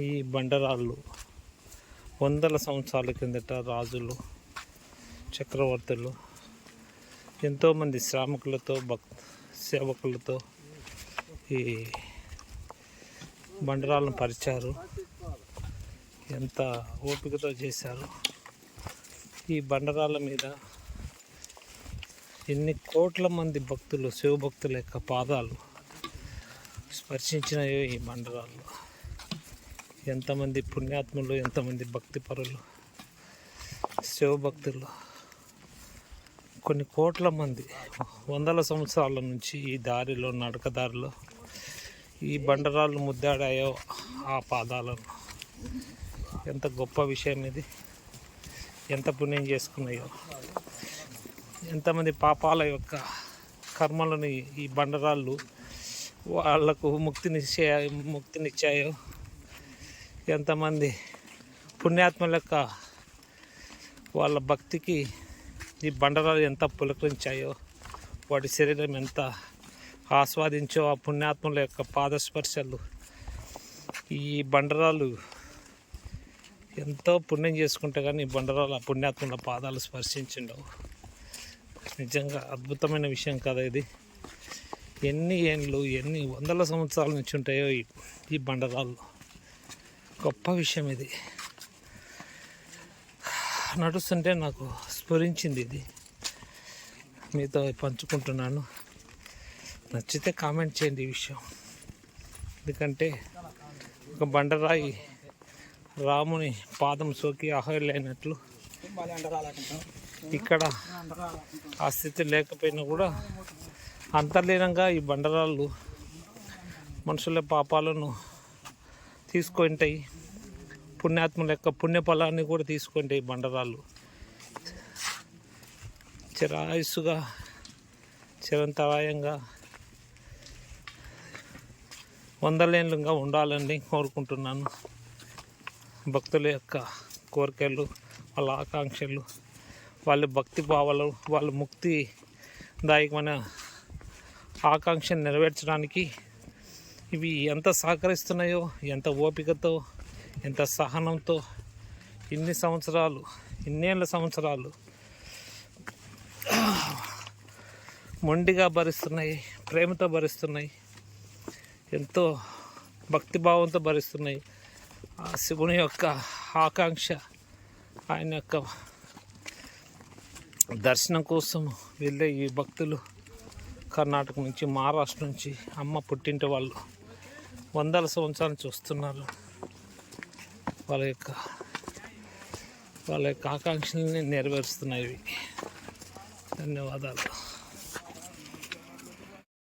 ఈ బండరాళ్ళు వందల సంవత్సరాల కిందట రాజులు, చక్రవర్తులు ఎంతోమంది శ్రామికులతో సేవకులతో ఈ బండరాళ్ళను పరిచారు. ఎంత ఓపికతో చేశారు. ఈ బండరాళ్ళ మీద ఎన్ని కోట్ల మంది భక్తులు, శివభక్తుల యొక్క పాదాలు స్పర్శించినాయో ఈ బండరాళ్ళు. ఎంతమంది పుణ్యాత్ములు, ఎంతమంది భక్తిపరులు, శివభక్తులు, కొన్ని కోట్ల మంది వందల సంవత్సరాల నుంచి ఈ దారిలో, నడకదారిలో ఈ బండరాళ్ళు ముద్దాడాయో ఆ పాదాలను. ఎంత గొప్ప విషయం ఇది! ఎంత పుణ్యం చేసుకున్నాయో, ఎంతమంది పాపాల యొక్క కర్మలను ఈ బండరాళ్ళు వాళ్లకు ముక్తినిచ్చాయో, ఎంతమంది పుణ్యాత్మల యొక్క వాళ్ళ భక్తికి ఈ బండరాలు ఎంత పులకరించాయో, వాటి శరీరం ఎంత ఆస్వాదించో ఆ పుణ్యాత్మల యొక్క పాదస్పర్శలు. ఈ బండరాలు ఎంతో పుణ్యం చేసుకుంటే కానీ ఈ బండరాలు ఆ పుణ్యాత్మల పాదాలు స్పర్శించిండవు. నిజంగా అద్భుతమైన విషయం కదా ఇది. ఎన్ని ఏండ్లు, ఎన్ని వందల సంవత్సరాల నుంచి ఉంటాయో ఈ బండరాళ్ళు. గొప్ప విషయం ఇది. నడుస్తుంటే నాకు స్ఫురించింది ఇది, మీతో పంచుకుంటున్నాను. నచ్చితే కామెంట్ చేయండి ఈ విషయం. ఎందుకంటే ఒక బండరాయి రాముని పాదం సోకి ఆహ్లాయినట్లు ఇక్కడ ఆ స్థితి లేకపోయినా కూడా అంతర్లీనంగా ఈ బండరాళ్ళు మనుషుల పాపాలను తీసుకుంటాయి, పుణ్యాత్మల యొక్క పుణ్యఫలాన్ని కూడా తీసుకుంటాయి. ఈ బండరాళ్ళు చిరాయుస్సుగా, చిరంతరాయంగా, వందలేళ్ళుగా ఉండాలని కోరుకుంటున్నాను. భక్తుల యొక్క కోరికలు, వాళ్ళ ఆకాంక్షలు, వాళ్ళ భక్తి భావాలు, వాళ్ళ ముక్తిదాయకమైన ఆకాంక్షను నెరవేర్చడానికి ఇవి ఎంత సహకరిస్తున్నాయో, ఎంత ఓపికతో, ఎంత సహనంతో ఇన్నేళ్ళ సంవత్సరాలు మొండిగా భరిస్తున్నాయి, ప్రేమతో భరిస్తున్నాయి, ఎంతో భక్తిభావంతో భరిస్తున్నాయి. ఆ శివుని యొక్క ఆకాంక్ష, ఆయన యొక్క దర్శనం కోసం వెళ్ళే ఈ భక్తులు కర్ణాటక నుంచి, మహారాష్ట్ర నుంచి, అమ్మ పుట్టింటి వాళ్ళు వందల సంవత్సరాల నుంచి వస్తున్నారు. వాళ్ళ యొక్క ఆకాంక్షల్ని నెరవేరుస్తున్నాయి. ధన్యవాదాలు.